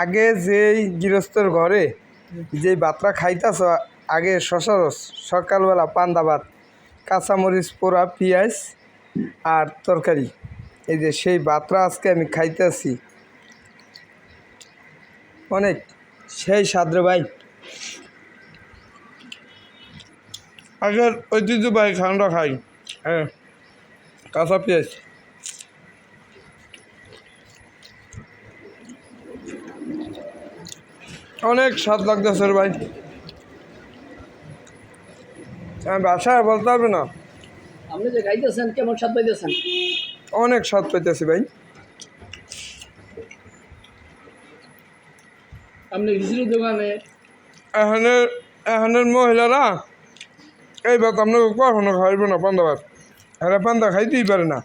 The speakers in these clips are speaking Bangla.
আগে যেই গৃহস্থর ঘরে যেই ভাতটা খাইতাছ আগে সচরাচর সকালবেলা পান্তা ভাত, কাঁচামরিচ পোড়া, পেঁয়াজ আর তরকারি, এই যে সেই ভাতটা আজকে আমি খাইতেছি। অনেক সেই স্বাদ রে ভাই। আগের ঐতিহ্যবাহী খানাটা খাই। হ্যাঁ, কাঁচা পেঁয়াজ অনেক স্বাদ লাগতেছে রে ভাই। আমি বাসায় বলতে পারবে না। আপনি যে খাইতেছেন কেমন স্বাদ পাইতেছেন? অনেক স্বাদ পাইতেছি ভাই। আপনি খিচুড়ির দোকানে এখানের মহিলারা এই ভাত আপনাকে কখনো খাইবে না, পান্তা ভাত। এরা পান্তা খাইতেই পারে না,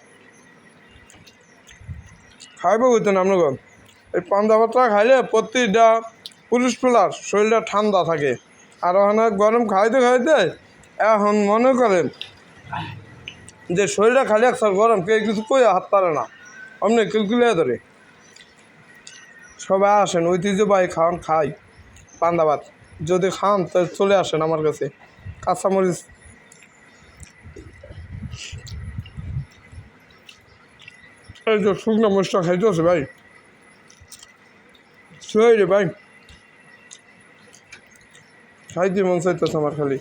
খাইবে হইতেন আপনাকে। এই পান্তা ভাতটা খাইলে প্রতিটা পুরুষ প্লার শরীরটা ঠান্ডা থাকে। আর ওখানে গরম খাইতে খাইতে এখন মনে করেন যে শরীরটা খালি একসার গরম, কেউ কিছু কই হাত পারে না, অমনি কিলকিলিয়ে ধরে। সবাই আসেন, ঐতিহ্যবাহী খাওয়ান খাই পান্তা ভাত। যদি খান তো চলে আসেন আমার কাছে। কাঁচামরিচ এই যে শুকনো মরিচটা খাইতেছে ভাই, সেই রে ভাই, খাইতে মন চাইতেছে আমার খালি।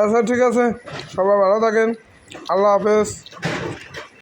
আচ্ছা ঠিক আছে, সবাই ভালো থাকেন, আল্লাহ হাফেজ।